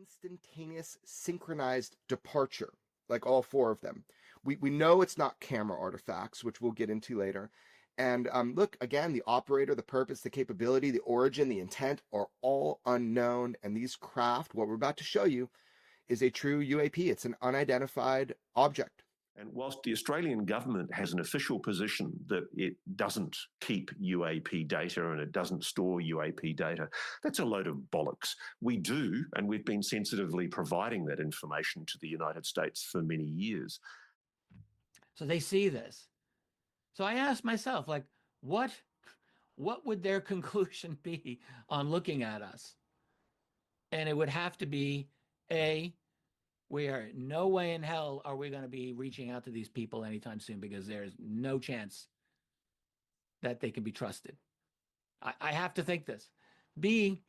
instantaneous synchronized departure, like all four of them. We know it's not camera artifacts, which we'll get into later. And look, again, the operator, the purpose, the capability, the origin, the intent are all unknown. And these craft, what we're about to show you, is a true UAP. It's an unidentified object. And whilst the Australian government has an official position that it doesn't keep UAP data and it doesn't store UAP data, that's a load of bollocks. We do, and we've been sensitively providing that information to the United States for many years. So they see this. So I asked myself, like, what would their conclusion be on looking at us? And it would have to be, we are no way in hell are we going to be reaching out to these people anytime soon, because there's no chance that they can be trusted. I have to think this. B,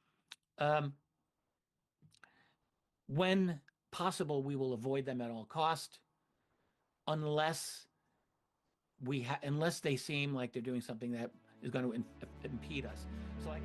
when possible, we will avoid them at all cost, unless they seem like they're doing something that is going to impede us. So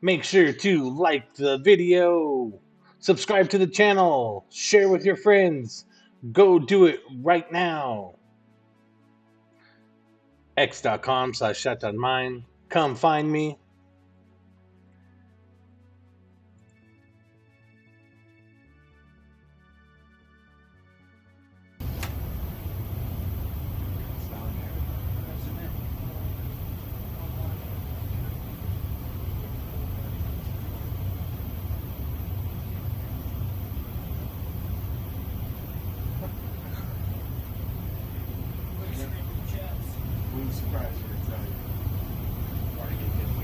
make sure to like the video, subscribe to the channel, share with your friends. Go do it right now. x.com/shot.mine. Come find me.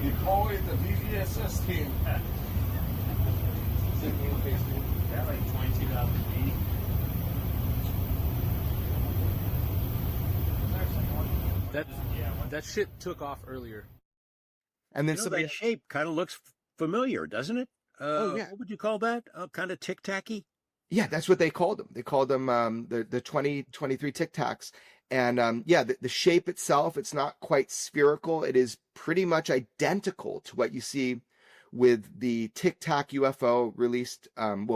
You call it the VVSS team. Yeah, like 22,000 feet. That shit took off earlier. And then that shape kind of looks familiar, doesn't it? Yeah. What would you call that? Kind of tic-tacky? Yeah, that's what they called them. They called them the 2023 Tic Tacs. And yeah, the shape itself, it's not quite spherical. It is pretty much identical to what you see with the Tic Tac UFO released,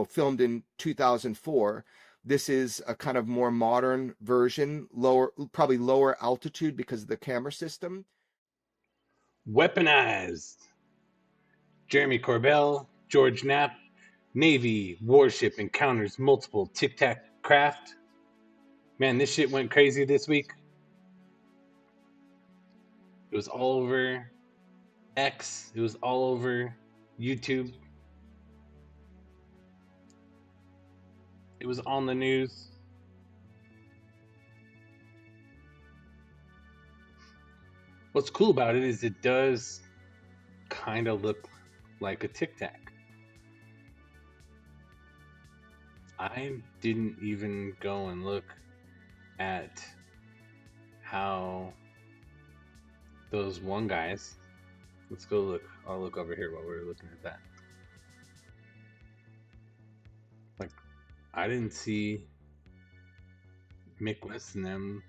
filmed in 2004. This is a kind of more modern version, probably lower altitude because of the camera system. Weaponized. Jeremy Corbell, George Knapp, Navy Warship encounters multiple Tic Tac craft. Man, this shit went crazy this week. It was all over X. It was all over YouTube. It was on the news. What's cool about it is it does kind of look like a Tic Tac. I didn't even go and look at how those one guys, let's go look. I'll look over here while we're looking at that. Like, I didn't see Mick West and them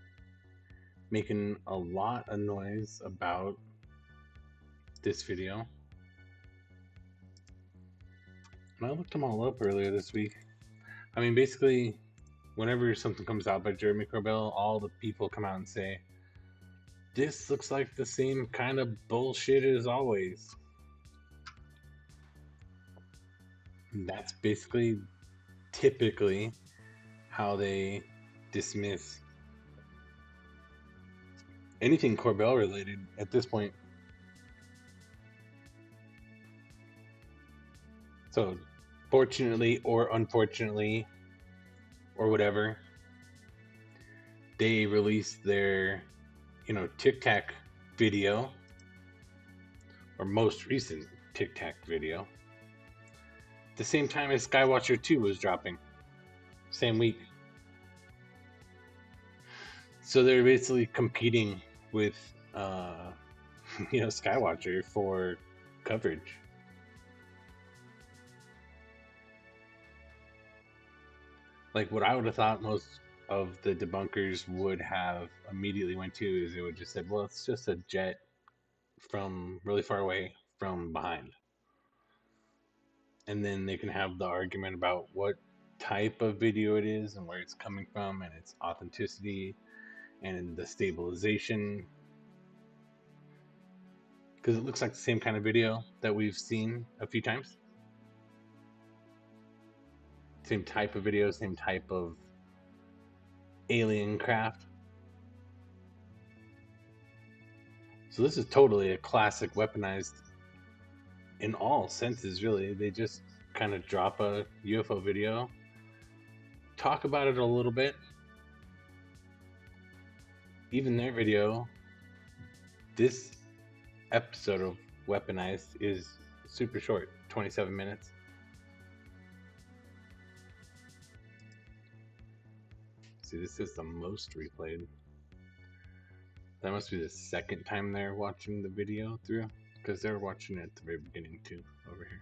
making a lot of noise about this video. And I looked them all up earlier this week. I mean, basically, whenever something comes out by Jeremy Corbell, all the people come out and say, this looks like the same kind of bullshit as always. And that's basically, typically, how they dismiss anything Corbell related at this point. So, fortunately or unfortunately, or whatever, they released their, Tic Tac video, or most recent Tic Tac video, at the same time as Skywatcher 2 was dropping, same week. So they're basically competing with, Skywatcher for coverage. like what I would have thought most of the debunkers would have immediately went to is they would just said, well, it's just a jet from really far away from behind. And then they can have the argument about what type of video it is and where it's coming from and its authenticity and the stabilization. Because it looks like the same kind of video that we've seen a few times. Same type of video, same type of alien craft. So this is totally a classic weaponized in all senses, really. They just kind of drop a UFO video, talk about it a little bit. Even their video, this episode of Weaponized is super short, 27 minutes. See, this is the most replayed. That must be the second time they're watching the video through, because they're watching it at the very beginning too, over here.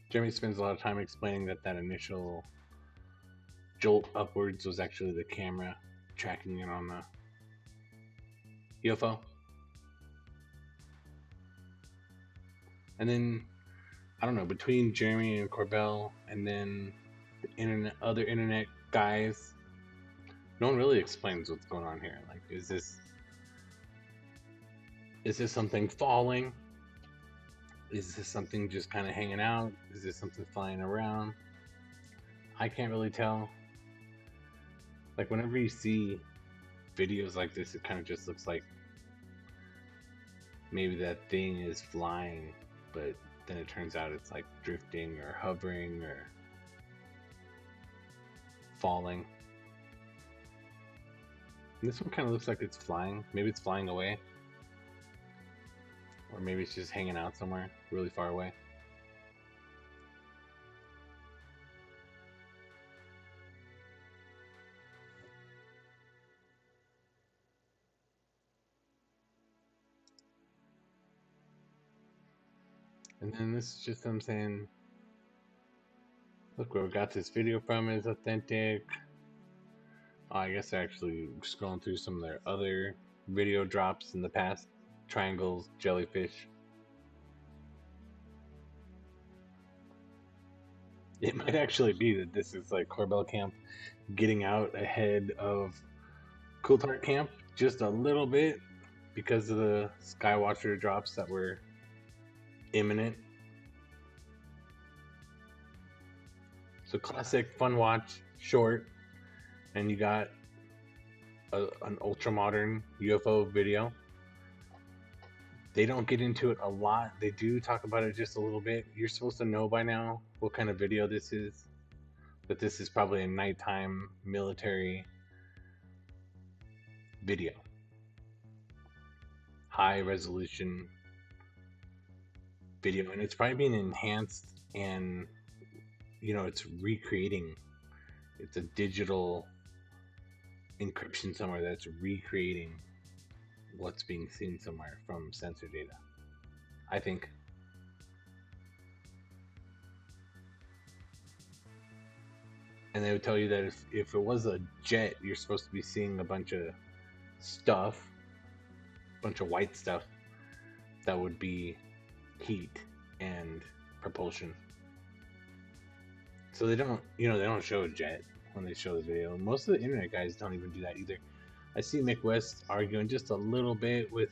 Jeremy spends a lot of time explaining that that initial jolt upwards was actually the camera tracking it on the UFO. And then, I don't know, between Jeremy and Corbell and then the other internet guys, no one really explains what's going on here. Like, is this something falling? Is this something just kind of hanging out? Is this something flying around? I can't really tell. Like, whenever you see videos like this, it kind of just looks like maybe that thing is flying, but then it turns out it's like drifting or hovering or falling. And this one kind of looks like it's flying. Maybe it's flying away. Or maybe it's just hanging out somewhere really far away. And then this is just them saying, look, where we got this video from is authentic. Oh, I guess they're actually scrolling through some of their other video drops in the past. Triangles, jellyfish. It might actually be that this is like Corbell Camp getting out ahead of Coulthart Camp just a little bit because of the Skywatcher drops that were imminent. So classic fun watch, short, and you got an ultra modern UFO video. They don't get into it a lot. They do talk about it just a little bit. You're supposed to know by now what kind of video this is. That this is probably a nighttime military video. High resolution video. And it's probably being enhanced and, you know, it's recreating. It's a digital encryption somewhere that's recreating what's being seen somewhere from sensor data, I think. And they would tell you that if it was a jet, you're supposed to be seeing a bunch of stuff, a bunch of white stuff that would be heat and propulsion. So they don't, you know, they don't show a jet when they show the video. Most of the internet guys don't even do that either. I see Mick West arguing just a little bit with,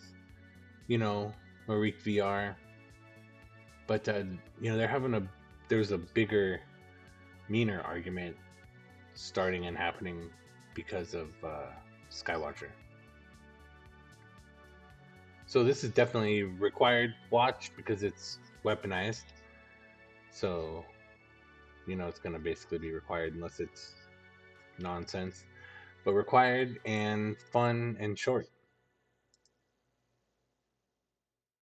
you know, Marik VR, but you know, there's a bigger, meaner argument starting and happening because of Skywatcher. So this is definitely required watch because it's weaponized. So, you know, it's going to basically be required unless it's nonsense. But required and fun and short.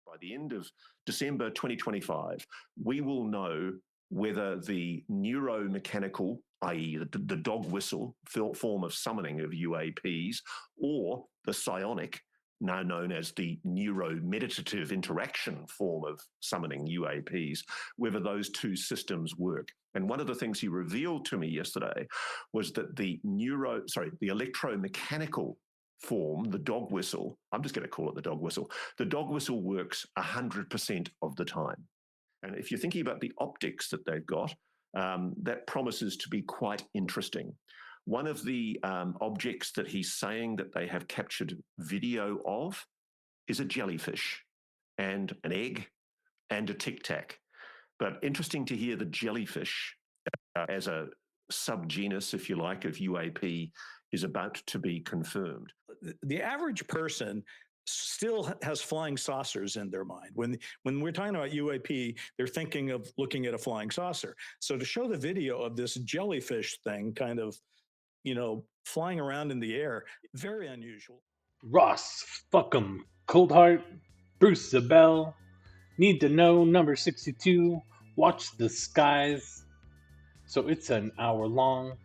By the end of December 2025, we will know whether the neuromechanical, i.e. the dog whistle form of summoning of UAPs, or the psionic now known as the neuromeditative interaction form of summoning UAPs, whether those two systems work. And one of the things he revealed to me yesterday was that the electromechanical form, the dog whistle, I'm just going to call it the dog whistle works 100% of the time. And if you're thinking about the optics that they've got, that promises to be quite interesting. One of the objects that he's saying that they have captured video of is a jellyfish and an egg and a Tic Tac. But interesting to hear the jellyfish as a subgenus, if you like, of UAP is about to be confirmed. The average person still has flying saucers in their mind. When we're talking about UAP, they're thinking of looking at a flying saucer. So to show the video of this jellyfish thing kind of, flying around in the air, very unusual. Ross, fuck'em, Coulthart, Burce Zabel, Need to Know number 62, Watch the Skies. So it's an hour long.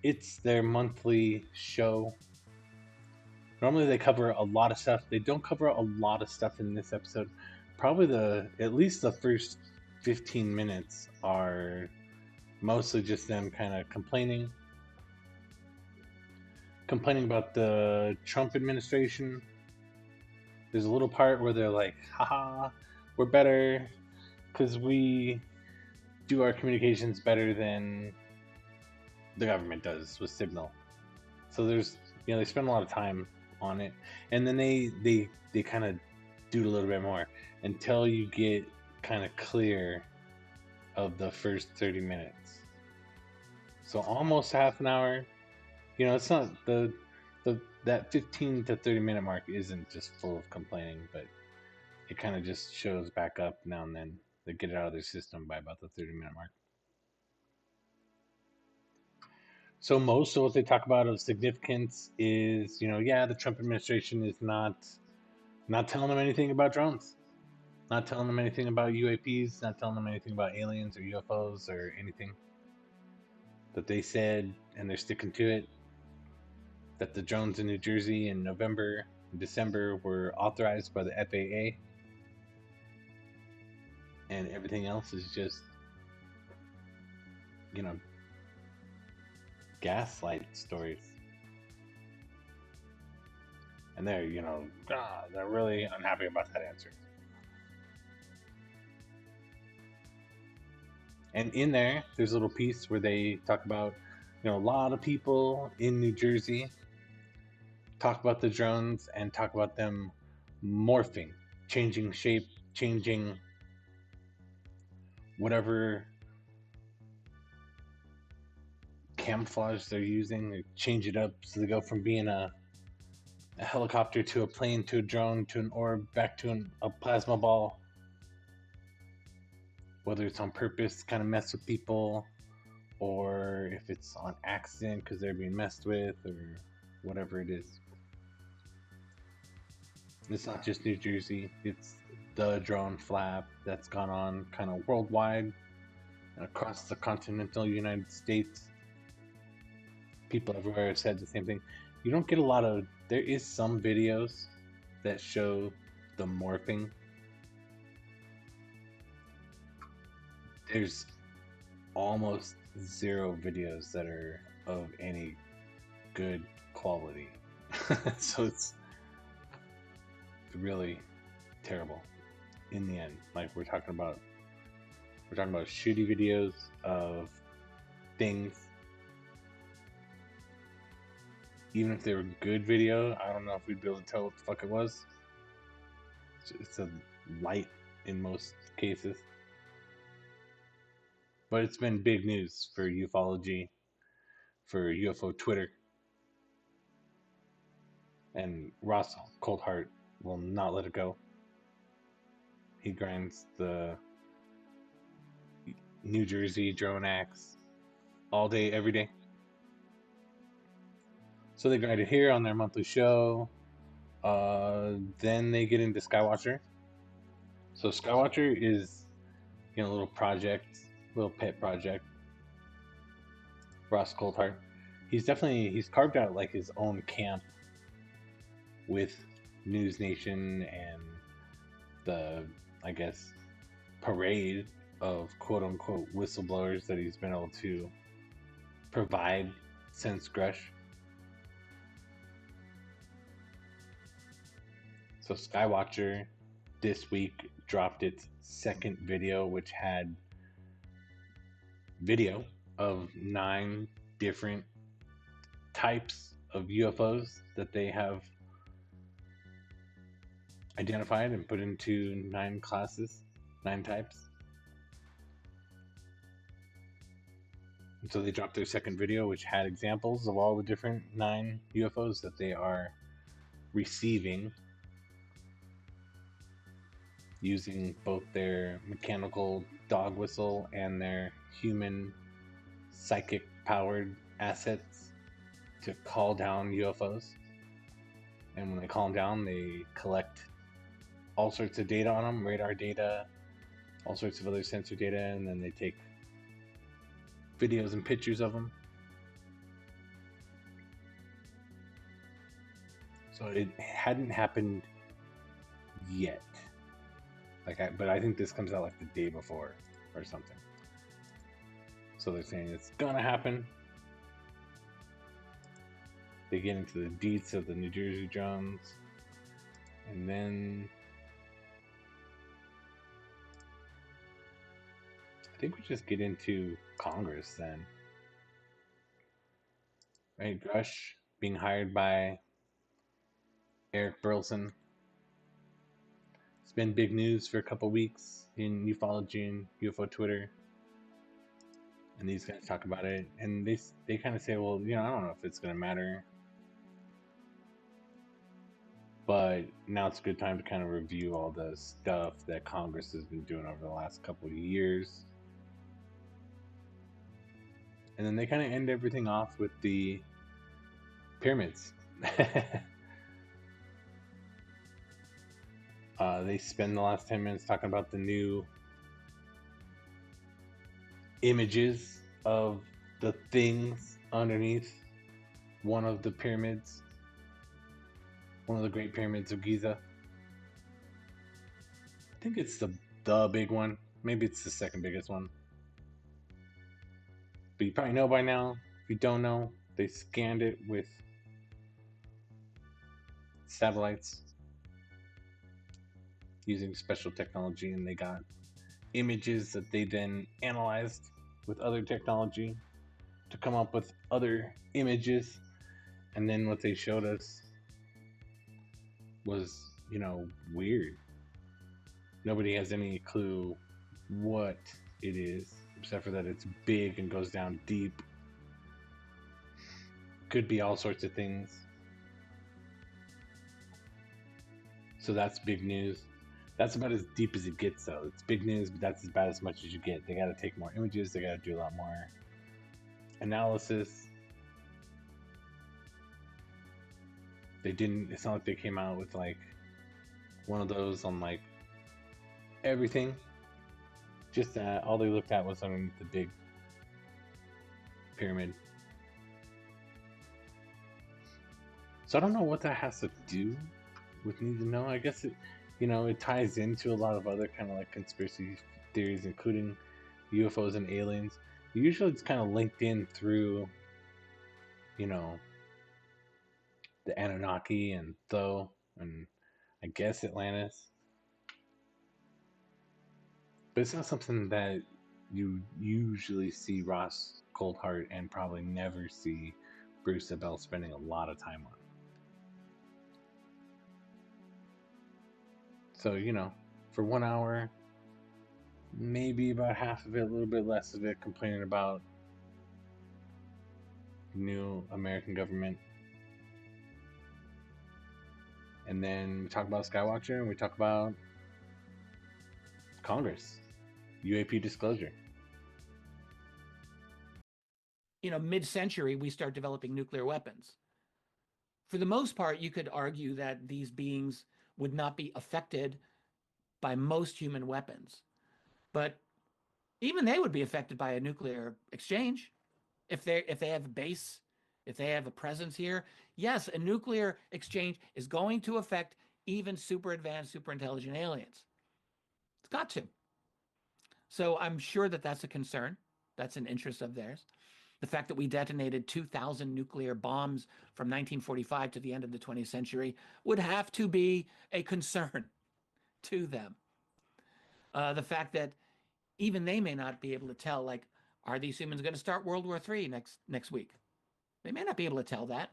It's their monthly show. Normally they cover a lot of stuff. They don't cover a lot of stuff in this episode. Probably at least the first 15 minutes are mostly just them kind of complaining about the Trump administration. There's a little part where they're like, haha, we're better because we do our communications better than the government does with Signal. So there's, they spend a lot of time on it, and then they kind of do a little bit more until you get kind of clear of the first 30 minutes. So almost half an hour. It's not that 15 to 30 minute mark isn't just full of complaining, but it kind of just shows back up now and then. They get it out of their system by about the 30-minute mark. So most of what they talk about of significance is, the Trump administration is not telling them anything about drones, not telling them anything about UAPs, not telling them anything about aliens or UFOs or anything. That they said, and they're sticking to it, that the drones in New Jersey in November and December were authorized by the FAA. And everything else is just, gaslight stories. And they're, they're really unhappy about that answer. And in there's a little piece where they talk about, a lot of people in New Jersey talk about the drones and talk about them morphing, changing shape, changing whatever camouflage they're using. They change it up so they go from being a helicopter to a plane to a drone to an orb back to a plasma ball. Whether it's on purpose to kind of mess with people, or if it's on accident because they're being messed with, or whatever it is. It's not just New Jersey, it's the drone flap that's gone on kind of worldwide across the continental United States. People everywhere have said the same thing. You don't get there is some videos that show the morphing. There's almost zero videos that are of any good quality. So it's really terrible in the end. Like we're talking about shitty videos of things. Even if they were good video, I don't know if we'd be able to tell what the fuck it was. It's a light in most cases. But it's been big news for ufology, for UFO Twitter. And Ross Coulthart will not let it go. He grinds the New Jersey drone axe all day, every day. So they grind it here on their monthly show. Then they get into Skywatcher. So Skywatcher is, a little project, little pet project. Ross Coulthart. He's carved out like his own camp with News Nation and the, I guess, parade of quote unquote whistleblowers that he's been able to provide since Grush. So Skywatcher this week dropped its second video, which had video of 9 different types of UFOs that they have identified and put into 9 classes, 9 types. And so they dropped their second video, which had examples of all the different 9 UFOs that they are receiving using both their mechanical dog whistle and their human psychic powered assets to call down UFOs. And when they call them down, they collect all sorts of data on them, radar data, all sorts of other sensor data, and then they take videos and pictures of them. So it hadn't happened yet. But I think this comes out like the day before or something. So they're saying it's gonna happen. They get into the deets of the New Jersey drones, and then I think we just get into Congress then. Right, Grush being hired by Eric Burleson. It's been big news for a couple weeks in Ufology and UFO Twitter. And these guys talk about it, and they kind of say, well, I don't know if it's going to matter. But now it's a good time to kind of review all the stuff that Congress has been doing over the last couple of years. And then they kind of end everything off with the pyramids. They spend the last 10 minutes talking about the new images of the things underneath one of the pyramids, one of the Great Pyramids of Giza. I think it's the big one. Maybe it's the second biggest one. But you probably know by now. If you don't know, they scanned it with satellites using special technology, and they got images that they then analyzed with other technology to come up with other images. And then what they showed us was, weird. Nobody has any clue what it is, except for that it's big and goes down deep. Could be all sorts of things. So that's big news. That's about as deep as it gets, though. It's big news, but that's about as much as you get. They got to take more images. They got to do a lot more analysis. They didn't. It's not like they came out with like one of those on like everything. Just that all they looked at was underneath the big pyramid. So I don't know what that has to do with need to know. I guess it ties into a lot of other kind of like conspiracy theories, including UFOs and aliens. Usually it's kind of linked in through, the Anunnaki and Tho, and I guess Atlantis. But it's not something that you usually see Ross Coulthart and probably never see Burce Zabel spending a lot of time on. So, for 1 hour, maybe about half of it, a little bit less of it, complaining about new American government. And then we talk about Skywatcher, and we talk about Congress, UAP disclosure. Mid-century, we start developing nuclear weapons. For the most part, you could argue that these beings would not be affected by most human weapons. But even they would be affected by a nuclear exchange. If they have a base, if they have a presence here, yes, a nuclear exchange is going to affect even super advanced, super intelligent aliens. It's got to. So I'm sure that that's a concern. That's an interest of theirs. The fact that we detonated 2,000 nuclear bombs from 1945 to the end of the 20th century would have to be a concern to them. The fact that even they may not be able to tell, like, are these humans going to start World War III next week? They may not be able to tell that.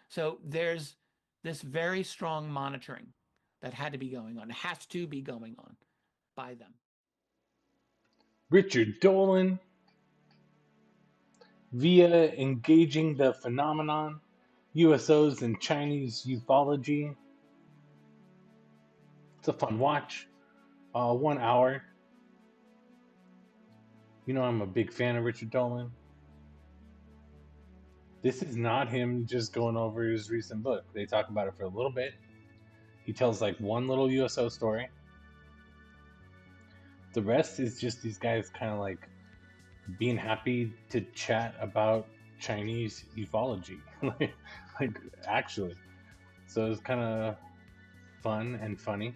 So there's this very strong monitoring that had to be going on, has to be going on by them. Richard Dolan, via engaging the phenomenon, USOs and Chinese ufology. It's a fun watch. 1 hour. You know I'm a big fan of Richard Dolan. This is not him just going over his recent book. They talk about it for a little bit. He tells like one little USO story. The rest is just these guys kind of like being happy to chat about Chinese ufology. like actually. So it's kind of fun and funny.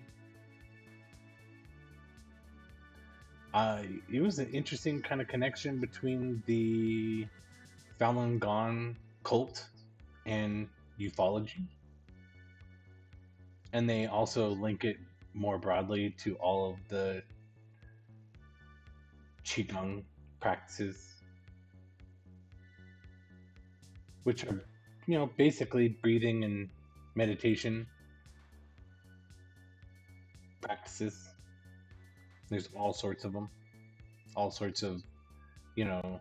It was an interesting kind of connection between the Falun Gong cult and ufology. And they also link it more broadly to all of the Qigong practices, which are, you know, basically breathing and meditation practices. There's all sorts of them, all sorts of, you know,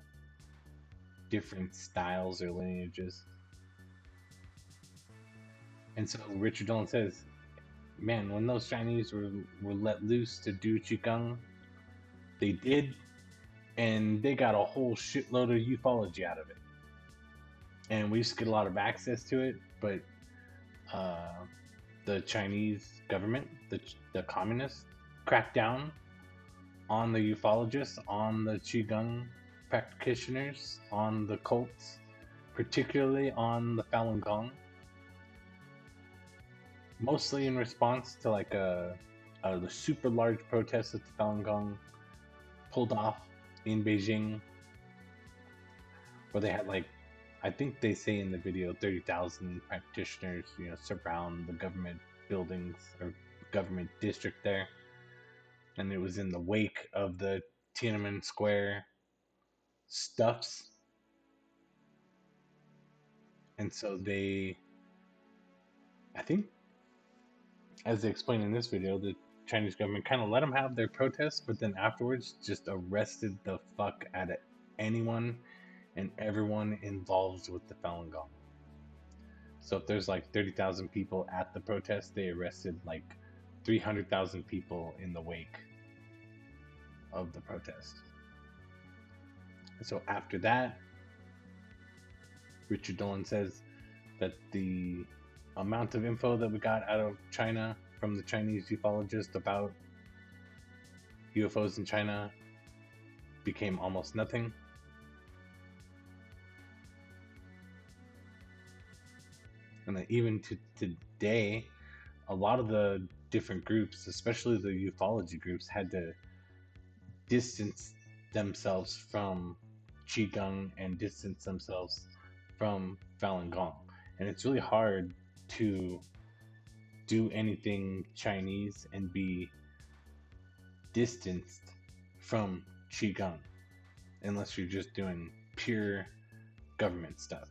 different styles or lineages. And so Richard Dolan says, man, when those Chinese were let loose to do Qigong, they did, and they got a whole shitload of ufology out of it. And we used to get a lot of access to it, but the Chinese government, the communists, cracked down on the ufologists, on the Qigong practitioners, on the cults, particularly on the Falun Gong. Mostly in response to like the super large protest that the Falun Gong pulled off in Beijing, where they had like, I think they say in the video, 30,000 practitioners, you know, surround the government buildings or government district there. And it was in the wake of the Tiananmen Square stuffs. And so they, I think, as they explain in this video, the Chinese government kind of let them have their protests, but then afterwards just arrested the fuck out of anyone and everyone involved with the Falun Gong. So if there's like 30,000 people at the protest, they arrested like 300,000 people in the wake of the protest. And so after that, Richard Dolan says that the amount of info that we got out of China from the Chinese ufologists about UFOs in China became almost nothing. And that even to today, a lot of the different groups, especially the ufology groups, had to distance themselves from Qigong and distance themselves from Falun Gong. And it's really hard to do anything Chinese and be distanced from Qigong unless you're just doing pure government stuff.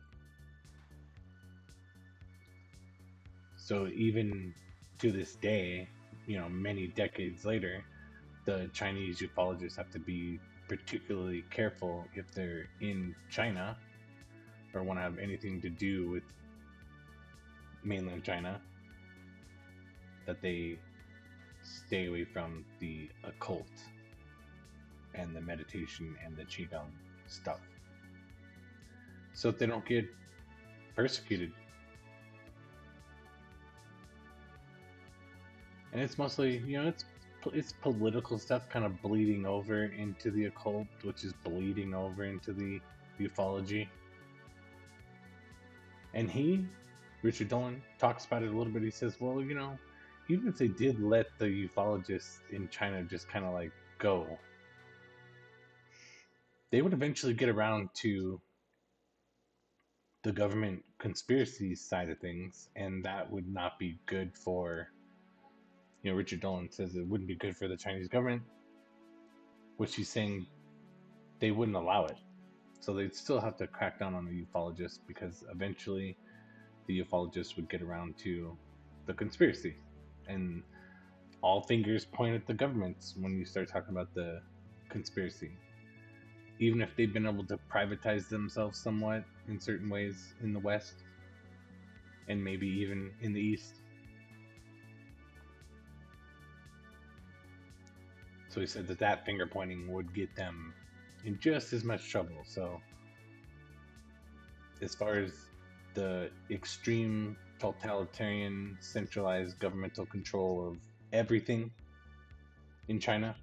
So even to this day, you know, many decades later, the Chinese ufologists have to be particularly careful if they're in China or want to have anything to do with mainland China, that they stay away from the occult and the meditation and the Qigong stuff, so that they don't get persecuted. And it's mostly, you know, it's political stuff kind of bleeding over into the occult, which is bleeding over into the ufology. And Richard Dolan, talks about it a little bit. He says, well, you know, even if they did let the ufologists in China just kind of like go, they would eventually get around to the government conspiracy side of things, and that would not be good for, Richard Dolan says it wouldn't be good for the Chinese government, which he's saying they wouldn't allow it. So they'd still have to crack down on the ufologists, because eventually the ufologists would get around to the conspiracy. And all fingers point at the governments when you start talking about the conspiracy. Even if they've been able to privatize themselves somewhat in certain ways in the West, and maybe even in the East. So he said that finger pointing would get them in just as much trouble. So as far as the extreme totalitarian centralized governmental control of everything in China,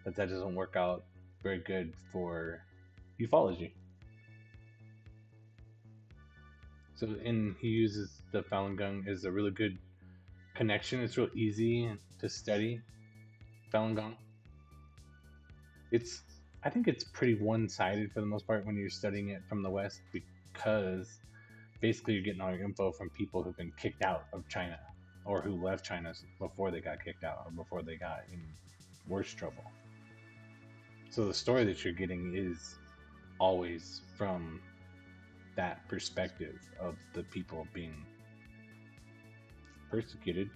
that doesn't work out very good for ufology. So, and he uses the Falun Gong as a really good connection. It's real easy to study Falun Gong. I think it's pretty one-sided for the most part when you're studying it from the West, because basically you're getting all your info from people who've been kicked out of China, or who left China before they got kicked out, or before they got in worse trouble. So the story that you're getting is always from that perspective of the people being persecuted.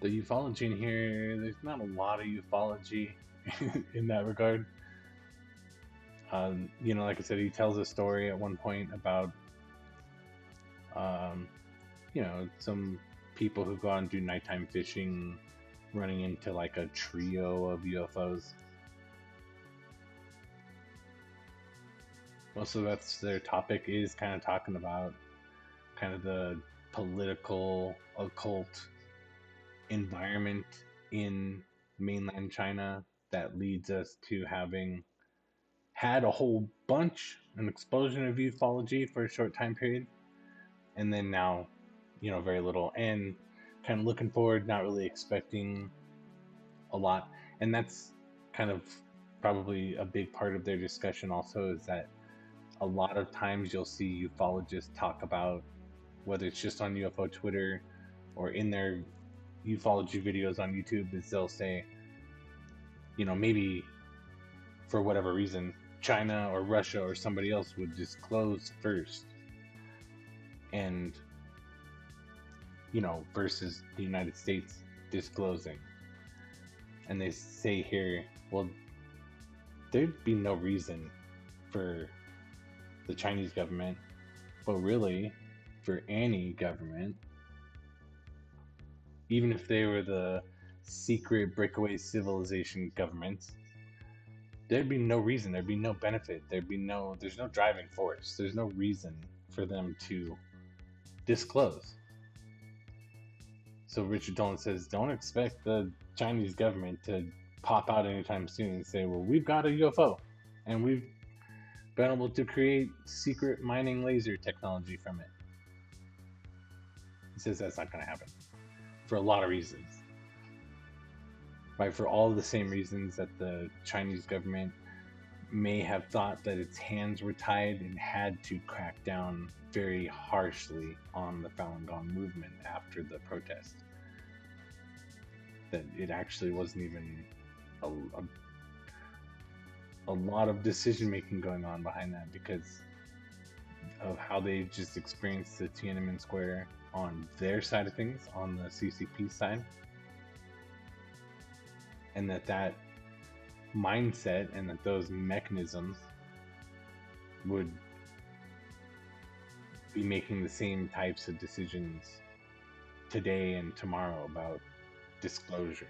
The ufology in here, there's not a lot of ufology in that regard. Like I said, he tells a story at one point about some people who go out and do nighttime fishing running into like a trio of UFOs. Most of that's their topic is kind of talking about kind of the political occult environment in mainland China that leads us to having had a whole bunch, an explosion of ufology for a short time period, and then now, very little, and kind of looking forward, not really expecting a lot. And that's kind of probably a big part of their discussion also, is that a lot of times you'll see ufologists talk about, whether it's just on UFO Twitter or in their ufology videos on YouTube, is they'll say, maybe for whatever reason, China or Russia or somebody else would disclose first, and versus the United States disclosing. And they say here, well, there'd be no reason for the Chinese government, but really for any government, even if they were the secret breakaway civilization governments, there'd be no reason, there'd be no benefit, there's no driving force, there's no reason for them to disclose. So Richard Dolan says, don't expect the Chinese government to pop out anytime soon and say, well, we've got a UFO and we've been able to create secret mining laser technology from it. He says that's not going to happen for a lot of reasons. Right, for all the same reasons that the Chinese government may have thought that its hands were tied and had to crack down very harshly on the Falun Gong movement after the protest. That it actually wasn't even a lot of decision making going on behind that, because of how they just experienced the Tiananmen Square on their side of things, on the CCP side. And that mindset and that those mechanisms would be making the same types of decisions today and tomorrow about disclosure.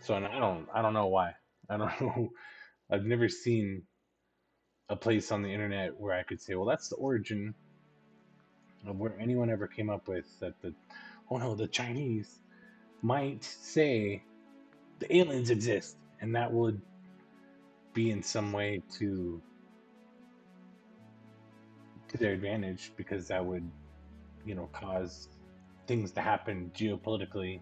So, and I don't know why. I don't know. I've never seen a place on the internet where I could say, well, that's the origin of where anyone ever came up with that the Chinese might say the aliens exist, and that would be in some way to their advantage, because that would, cause things to happen geopolitically.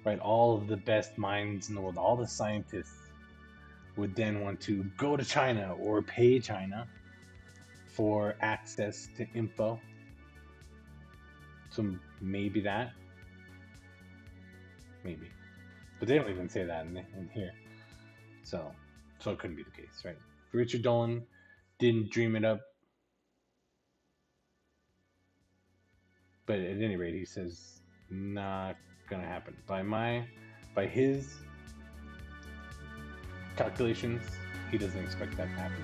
Right, all of the best minds in the world, all the scientists would then want to go to China or pay China for access to info. So maybe that. Maybe. But they don't even say that in here. So it couldn't be the case, right? Richard Dolan didn't dream it up. But at any rate, he says, not gonna happen. By his calculations, he doesn't expect that to happen.